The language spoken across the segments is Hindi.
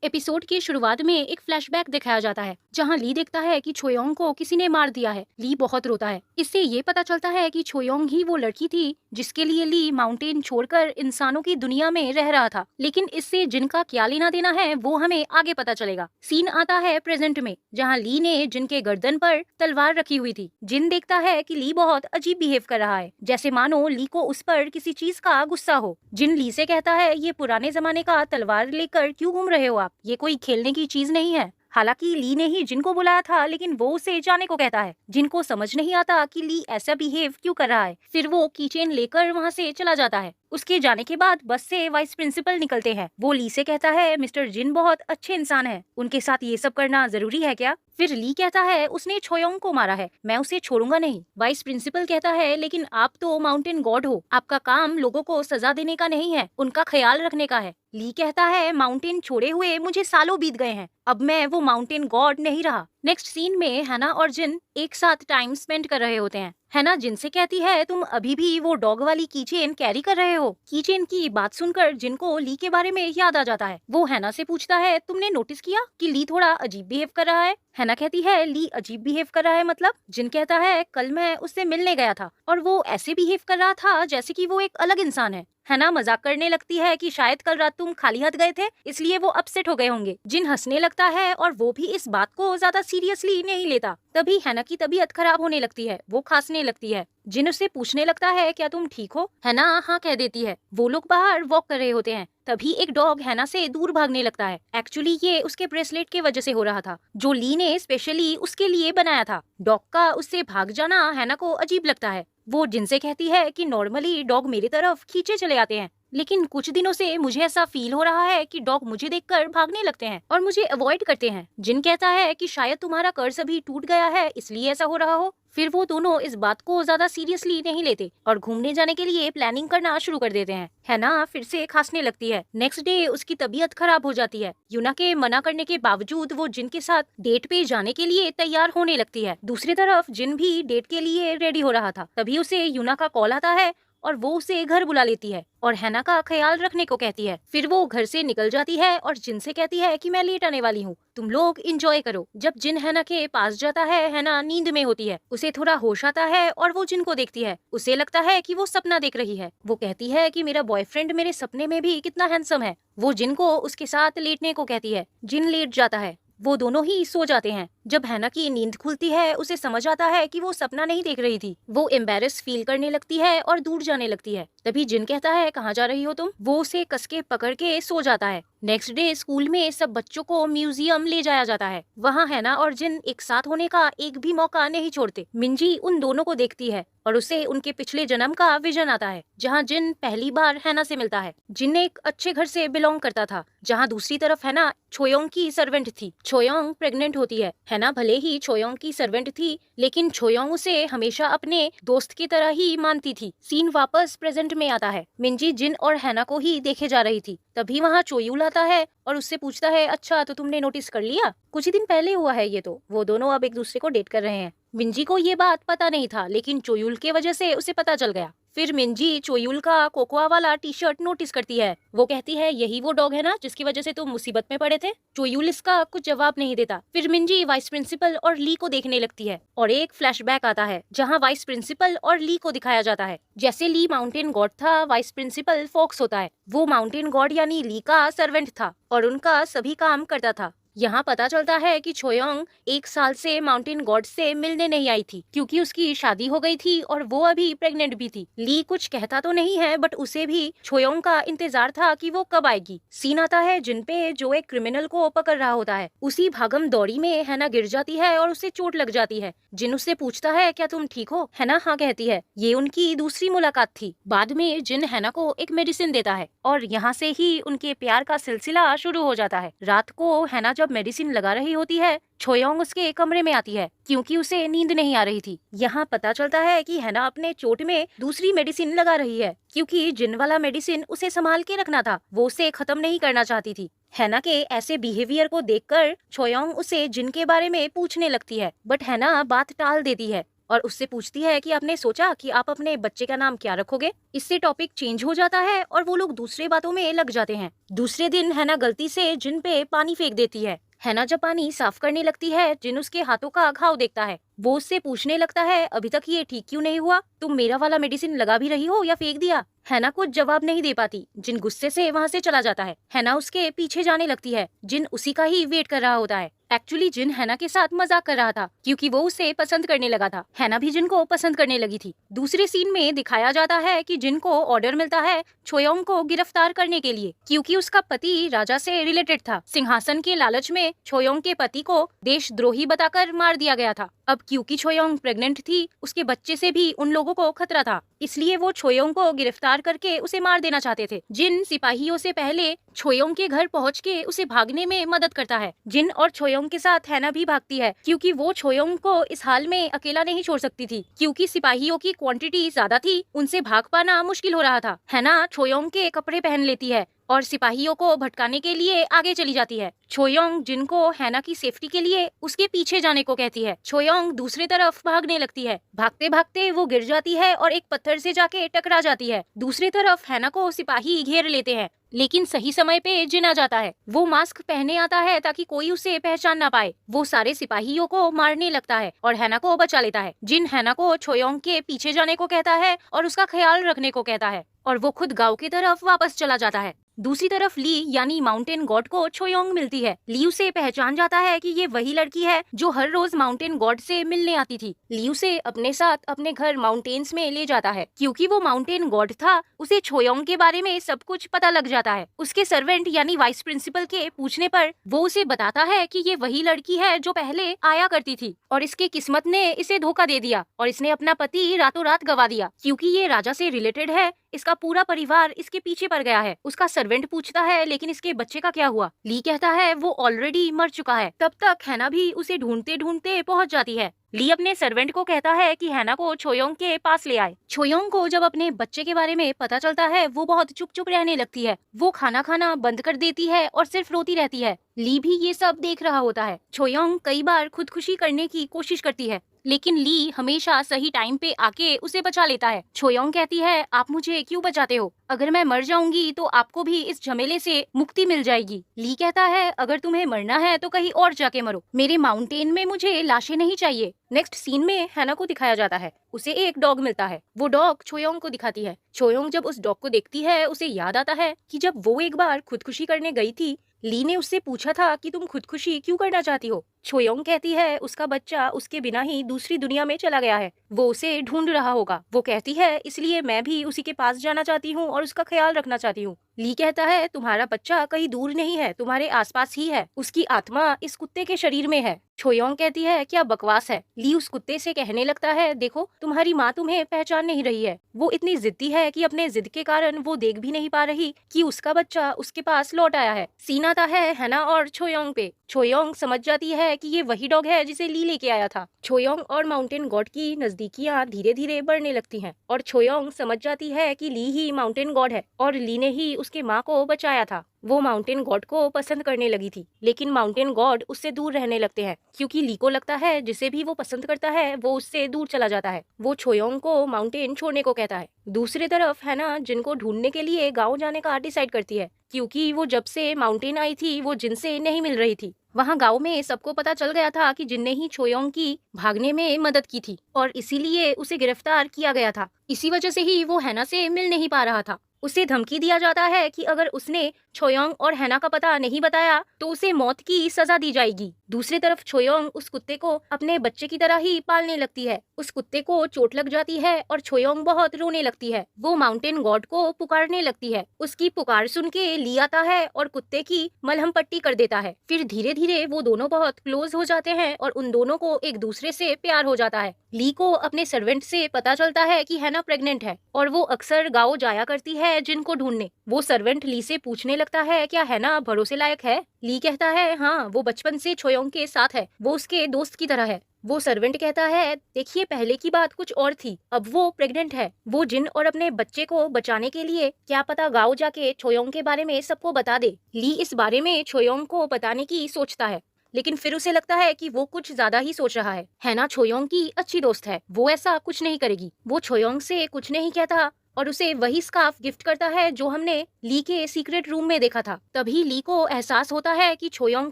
एपिसोड की शुरुआत में एक फ्लैशबैक दिखाया जाता है जहां ली देखता है कि छोयोंग को किसी ने मार दिया है। ली बहुत रोता है। इससे ये पता चलता है कि छोयोंग ही वो लड़की थी जिसके लिए ली माउंटेन छोड़कर इंसानों की दुनिया में रह रहा था। लेकिन इससे जिनका क्या लेना देना है वो हमें आगे पता चलेगा। सीन आता है प्रेजेंट में जहाँ ली ने जिनके गर्दन पर तलवार रखी हुई थी। जिन देखता है कि ली बहुत अजीब बिहेव कर रहा है, जैसे मानो ली को उस पर किसी चीज का गुस्सा हो। जिन ली से कहता है ये पुराने जमाने का तलवार लेकर क्यों घूम रहे हो आप, ये कोई खेलने की चीज नहीं है। हालांकि ली ने ही जिन को बुलाया था, लेकिन वो उसे जाने को कहता है। जिनको समझ नहीं आता कि ली ऐसा बिहेव क्यों कर रहा है। फिर वो कीचेन लेकर वहाँ से चला जाता है। उसके जाने के बाद बस से वाइस प्रिंसिपल निकलते हैं। वो ली से कहता है मिस्टर जिन बहुत अच्छे इंसान है, उनके साथ ये सब करना जरूरी है क्या। फिर ली कहता है उसने छोयोंग को मारा है, मैं उसे छोड़ूंगा नहीं। वाइस प्रिंसिपल कहता है लेकिन आप तो माउंटेन गॉड हो, आपका काम लोगों को सजा देने का नहीं है, उनका ख्याल रखने का है। ली कहता है माउंटेन छोड़े हुए मुझे सालों बीत गए हैं, अब मैं वो माउंटेन गॉड नहीं रहा। नेक्स्ट सीन में हैना और जिन एक साथ टाइम स्पेंड कर रहे होते हैं। हैना जिन से कहती है तुम अभी भी वो डॉग वाली कीचेन कैरी कर रहे हो। कीचेन की बात सुनकर जिन को ली के बारे में याद आ जाता है। वो हैना से पूछता है तुमने नोटिस किया कि ली थोड़ा अजीब बिहेव कर रहा है। हैना कहती है ली अजीब बिहेव कर रहा है मतलब। जिन कहता है कल मैं उससे मिलने गया था और वो ऐसे बिहेव कर रहा था जैसे कि वो एक अलग इंसान है। हैना मजाक करने लगती है कि शायद कल रात तुम खाली हाथ गए थे इसलिए वो अपसेट हो गए होंगे। जिन हंसने लगता है और वो भी इस बात को ज्यादा सीरियसली नहीं लेता। तभी हैना की तबीयत खराब होने लगती है, वो खांसने लगती है। जिन उससे पूछने लगता है क्या तुम ठीक हो। हैना हाँ कह देती है। वो लोग बाहर वॉक कर रहे होते हैं। तभी एक डॉग हैना से दूर भागने लगता है। एक्चुअली ये उसके ब्रेसलेट की वजह से हो रहा था जो ली ने स्पेशली उसके लिए बनाया था। डॉग का उससे भाग जाना हैना को अजीब लगता है। वो जिनसे कहती है कि नॉर्मली डॉग मेरी तरफ खींचे चले आते हैं, लेकिन कुछ दिनों से मुझे ऐसा फील हो रहा है कि डॉग मुझे देखकर भागने लगते हैं और मुझे अवॉइड करते हैं। जिन कहता है कि शायद तुम्हारा कर्ज अभी टूट गया है इसलिए ऐसा हो रहा हो। फिर वो दोनों इस बात को ज्यादा सीरियसली नहीं लेते और घूमने जाने के लिए प्लानिंग करना शुरू कर देते हैं। हैना फिर से खांसने लगती है। नेक्स्ट डे उसकी तबीयत खराब हो जाती है। यूना के मना करने के बावजूद वो जिन के साथ डेट पे जाने के लिए तैयार होने लगती है। दूसरी तरफ जिन भी डेट के लिए रेडी हो रहा था। तभी उसे यूना का कॉल आता है और वो उसे घर बुला लेती है और हैना का ख्याल रखने को कहती है। फिर वो घर से निकल जाती है और जिन से कहती है कि मैं लेट आने वाली हूँ, तुम लोग एंजॉय करो। जब जिन हैना के पास जाता है हैना नींद में होती है। उसे थोड़ा होश आता है और वो जिन को देखती है। उसे लगता है कि वो सपना देख रही है। वो कहती है कि मेरा बॉयफ्रेंड मेरे सपने में भी कितना हैंडसम है। वो जिन को उसके साथ लेटने को कहती है। जिन लेट जाता है। वो दोनों ही सो जाते हैं। जब हैना की नींद खुलती है उसे समझ आता है कि वो सपना नहीं देख रही थी। वो एम्बेरस फील करने लगती है और दूर जाने लगती है। तभी जिन कहता है कहाँ जा रही हो तुम। वो उसे कसके पकड़ के सो जाता है। नेक्स्ट डे स्कूल में सब बच्चों को म्यूजियम ले जाया जाता है। वहाँ हैना और जिन एक साथ होने का एक भी मौका नहीं छोड़ते। मिंजी उन दोनों को देखती है और उसे उनके पिछले जन्म का विजन आता है जहाँ जिन पहली बार हैना से मिलता है। जिन एक अच्छे घर से बिलोंग करता था, जहाँ दूसरी तरफ हैना छोयोंग की सर्वेंट थी। छोयोंग प्रेग्नेंट होती है। हैना भले ही छोयोंग की सर्वेंट थी, लेकिन छोयोंग उसे हमेशा अपने दोस्त की तरह ही मानती थी। सीन वापस प्रेजेंट में आता है। मिंजी जिन और हैना को ही देखे जा रही थी। तभी वहाँ चोयूल आता है और उससे पूछता है अच्छा तो तुमने नोटिस कर लिया, कुछ ही दिन पहले हुआ है ये तो। वो दोनों अब एक दूसरे को डेट कर रहे हैं। मिंजी को ये बात पता नहीं था, लेकिन चोयूल के वजह से उसे पता चल गया। फिर मिंजी चोयूल का कोकोआ वाला टी शर्ट नोटिस करती है। वो कहती है यही वो डॉग है ना जिसकी वजह से तुम मुसीबत में पड़े थे। चोयूल इसका कुछ जवाब नहीं देता। फिर मिंजी वाइस प्रिंसिपल और ली को देखने लगती है और एक फ्लैशबैक आता है जहाँ वाइस प्रिंसिपल और ली को दिखाया जाता है। जैसे ली माउंटेन गॉड था, वाइस प्रिंसिपल फॉक्स होता है। वो माउंटेन गॉड यानी ली का सर्वेंट था और उनका सभी काम करता था। यहाँ पता चलता है कि छोयोंग एक साल से माउंटेन गॉड से मिलने नहीं आई थी क्योंकि उसकी शादी हो गई थी और वो अभी प्रेग्नेंट भी थी। ली कुछ कहता तो नहीं है बट उसे भी छोयोंग का इंतजार था कि वो कब आएगी। सीन आता है जिन पे जो एक क्रिमिनल को पकड़ रहा होता है। उसी भागम दौड़ी में हैना गिर जाती है और उसे चोट लग जाती है। जिन उससे पूछता है क्या तुम ठीक हो। हैना हाँ कहती है। ये उनकी दूसरी मुलाकात थी। बाद में जिन हैना को एक मेडिसिन देता है और यहाँ से ही उनके प्यार का सिलसिला शुरू हो जाता है। रात को हैना जब मेडिसिन लगा रही होती है, छोयोंग उसके कमरे में आती है क्योंकि उसे नींद नहीं आ रही थी। यहाँ पता चलता है कि हैना अपने चोट में दूसरी मेडिसिन लगा रही है क्योंकि जिन वाला मेडिसिन उसे संभाल के रखना था वो उसे खत्म नहीं करना चाहती थी। हैना के ऐसे बिहेवियर को देखकर छोयोंग उसे जिन के बारे में पूछने लगती है बट हैना बात टाल देती है। और उससे पूछती है कि आपने सोचा कि आप अपने बच्चे का नाम क्या रखोगे। इससे टॉपिक चेंज हो जाता है और वो लोग दूसरे बातों में लग जाते हैं। दूसरे दिन हैना गलती से जिन पे पानी फेंक देती है। हैना जब पानी साफ करने लगती है, जिन उसके हाथों का घाव देखता है। वो उससे पूछने लगता है, अभी तक ये ठीक क्यों नहीं हुआ? तुम मेरा वाला मेडिसिन लगा भी रही हो या फेंक दिया? हैना कुछ जवाब नहीं दे पाती। जिन गुस्से से वहाँ से चला जाता है। हैना उसके पीछे जाने लगती है। जिन उसी का ही वेट कर रहा होता है। एक्चुअली जिन हैना के साथ मजाक कर रहा था, क्योंकि वो उसे पसंद करने लगा था। हैना भी जिन को पसंद करने लगी थी। दूसरे सीन में दिखाया जाता है कि जिन को ऑर्डर मिलता है छोयोंग को गिरफ्तार करने के लिए, क्योंकि उसका पति राजा से रिलेटेड था। सिंहासन के लालच में छोयोंग के पति को देशद्रोही बताकर मार दिया गया था। अब क्योंकि छोयोंग प्रेग्नेंट थी, उसके बच्चे से भी उन लोगों को खतरा था, इसलिए वो छोयोंग को गिरफ्तार करके उसे मार देना चाहते थे। जिन सिपाहियों से पहले छोयोंग के घर पहुंच के उसे भागने में मदद करता है। जिन और छोयोंग के साथ हैना भी भागती है, क्योंकि वो छोयोंग को इस हाल में अकेला नहीं छोड़ सकती थी, क्योंकि सिपाहियों की क्वांटिटी ज्यादा थी, उनसे भाग पाना मुश्किल हो रहा था। हैना छोयोंग के कपड़े पहन लेती है और सिपाहियों को भटकाने के लिए आगे चली जाती है। छोयोंग जिनको हैना की सेफ्टी के लिए उसके पीछे जाने को कहती है। छोयोंग दूसरी तरफ भागने लगती है। भागते भागते वो गिर जाती है और एक पत्थर से जाके टकरा जाती है। दूसरी तरफ हैना को सिपाही घेर लेते हैं, लेकिन सही समय पे जिन आ जाता है। वो मास्क पहने आता है ताकि कोई उसे पहचान ना पाए। वो सारे सिपाहियों को मारने लगता है और हैना को बचा लेता है। जिन हैना को छोयोंग के पीछे जाने को कहता है और उसका ख्याल रखने को कहता है, और वो खुद गांव की तरफ वापस चला जाता है। दूसरी तरफ ली यानी माउंटेन गॉड को छोयोंग मिलती है। ली उसे पहचान जाता है कि ये वही लड़की है जो हर रोज माउंटेन गॉड से मिलने आती थी। ली उसे अपने साथ अपने घर माउंटेन्स में ले जाता है। क्योंकि वो माउंटेन गॉड था, उसे छोयोंग के बारे में सब कुछ पता लग जाता है। उसके सर्वेंट यानी वाइस प्रिंसिपल के पूछने पर वो उसे बताता है कि ये वही लड़की है जो पहले आया करती थी, और इसकी किस्मत ने इसे धोखा दे दिया और इसने अपना पति रातों रात गवा दिया। क्योंकि ये राजा से रिलेटेड है, इसका पूरा परिवार इसके पीछे पड़ गया है। उसका सर्वेंट पूछता है, लेकिन इसके बच्चे का क्या हुआ? ली कहता है वो ऑलरेडी मर चुका है। तब तक हैना भी उसे ढूंढते ढूंढते पहुंच जाती है। ली अपने सर्वेंट को कहता है कि हैना को छोयोंग के पास ले आए। छोयोंग को जब अपने बच्चे के बारे में पता चलता है, वो बहुत चुप चुप रहने लगती है। वो खाना खाना बंद कर देती है और सिर्फ रोती रहती है। ली भी ये सब देख रहा होता है। छोयोंग कई बार खुदकुशी करने की कोशिश करती है, लेकिन ली हमेशा सही टाइम पे आके उसे बचा लेता है। छोयोंग कहती है, आप मुझे क्यों बचाते हो? अगर मैं मर जाऊंगी तो आपको भी इस झमेले से मुक्ति मिल जाएगी। ली कहता है, अगर तुम्हें मरना है तो कहीं और जाके मरो, मेरे माउंटेन में मुझे लाशें नहीं चाहिए। नेक्स्ट सीन में हैना को दिखाया जाता है। उसे एक डॉग मिलता है। वो डॉग छोयोंग को दिखाती है। छोयोंग जब उस डॉग को देखती है, उसे याद आता है कि जब वो एक बार खुदकुशी करने गई थी, ली ने उससे पूछा था कि तुम खुदकुशी क्यों करना चाहती हो। छोयोंग कहती है उसका बच्चा उसके बिना ही दूसरी दुनिया में चला गया है, वो उसे ढूंढ रहा होगा। वो कहती है इसलिए मैं भी उसी के पास जाना चाहती हूँ और उसका ख्याल रखना चाहती हूँ। ली कहता है तुम्हारा बच्चा कहीं दूर नहीं है, तुम्हारे आसपास ही है, उसकी आत्मा इस कुत्ते के शरीर में है। छोयोंग कहती है क्या बकवास है। ली उस कुत्ते से कहने लगता है, देखो तुम्हारी माँ तुम्हें पहचान नहीं रही है, वो इतनी जिद्दी है कि अपने जिद के कारण वो देख भी नहीं पा रही कि उसका बच्चा उसके पास लौट आया है। सीन आता है हैना और छोयोंग पे। छोयोंग समझ जाती है कि ये वही डॉग है जिसे ली लेके आया था। छोयोंग और माउंटेन गॉड की नजदीकियां धीरे धीरे बढ़ने लगती हैं और छोयोंग समझ जाती है कि ली ही माउंटेन गॉड है और ली ने ही उसके माँ को बचाया था। वो माउंटेन गॉड को पसंद करने लगी थी, लेकिन माउंटेन गॉड उससे दूर रहने लगते हैं, क्योंकि ली को लगता है जिसे भी वो पसंद करता है वो उससे दूर चला जाता है। वो छोयोंग को माउंटेन छोड़ने को कहता है। दूसरी तरफ हैना जिनको ढूंढने के लिए गाँव जाने का डिसाइड करती है, क्योंकि वो जब से माउंटेन आई थी वो जिनसे नहीं मिल रही थी। वहाँ गांव में सबको पता चल गया था कि जिन ने ही छोयोंग की भागने में मदद की थी और इसीलिए उसे गिरफ्तार किया गया था। इसी वजह से ही वो हैना से मिल नहीं पा रहा था। उसे धमकी दिया जाता है कि अगर उसने छोयोंग और हैना का पता नहीं बताया तो उसे मौत की सजा दी जाएगी। दूसरी तरफ छोयोंग उस कुत्ते को अपने बच्चे की तरह ही पालने लगती है। उस कुत्ते को चोट लग जाती है और छोयोंग बहुत रोने लगती है। वो माउंटेन गॉड को पुकारने लगती है। उसकी पुकार सुन के ली आता है और कुत्ते की मलहम पट्टी कर देता है। फिर धीरे धीरे वो दोनों बहुत क्लोज हो जाते हैं और उन दोनों को एक दूसरे से प्यार हो जाता है। ली को अपने सर्वेंट से पता चलता है कि हैना प्रेग्नेंट है और वो अक्सर गाँव जाया करती है जिनको ढूंढने। वो सर्वेंट ली से पूछने लगता है क्या हैना भरोसे लायक है। ली कहता है हाँ, वो बचपन से छोयोंग के साथ है, वो उसके दोस्त की तरह है। वो सर्वेंट कहता है देखिए पहले की बात कुछ और थी, अब वो प्रेग्नेंट है। वो जिन और अपने बच्चे को बचाने के लिए क्या पता गाँव जाके छोयोंग के बारे में सबको बता दे। ली इस बारे में छोयोंग को बताने की सोचता है, लेकिन फिर उसे लगता है कि वो कुछ ज्यादा ही सोच रहा है ना। छोयोंग की अच्छी दोस्त है, वो ऐसा कुछ नहीं करेगी। वो छोयोंग से कुछ नहीं कहता और उसे वही स्कार्फ गिफ्ट करता है जो हमने ली के सीक्रेट रूम में देखा था। तभी ली को एहसास होता है कि छोयोंग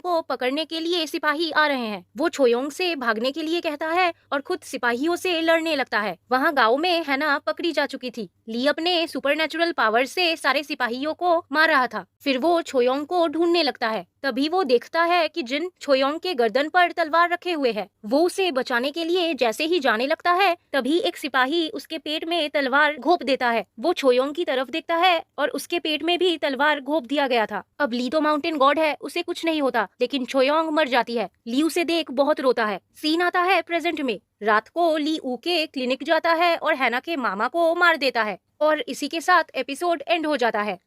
को पकड़ने के लिए सिपाही आ रहे हैं। वो छोयोंग से भागने के लिए कहता है और खुद सिपाहियों से लड़ने लगता है। वहाँ गाँव में हैना पकड़ी जा चुकी थी। ली अपने सुपरनेचुरल पावर से सारे सिपाहियों को मार रहा था। फिर वो छोयोंग को ढूंढने लगता है। तभी वो देखता है कि जिन छोयोंग के गर्दन पर तलवार रखे हुए है। वो उसे बचाने के लिए जैसे ही जाने लगता है तभी एक सिपाही उसके पेट में तलवार घोंप देता है। वो छोयोंग की तरफ देखता है और उसके पेट में भी तलवार घोंप दिया गया था। अब ली तो माउंटेन गॉड है, उसे कुछ नहीं होता, लेकिन छोयोंग मर जाती है। ली उसे देख बहुत रोता है। सीन आता है प्रेजेंट में। रात को ली ऊ के क्लिनिक जाता है और हैना के मामा को मार देता है और इसी के साथ एपिसोड एंड हो जाता है।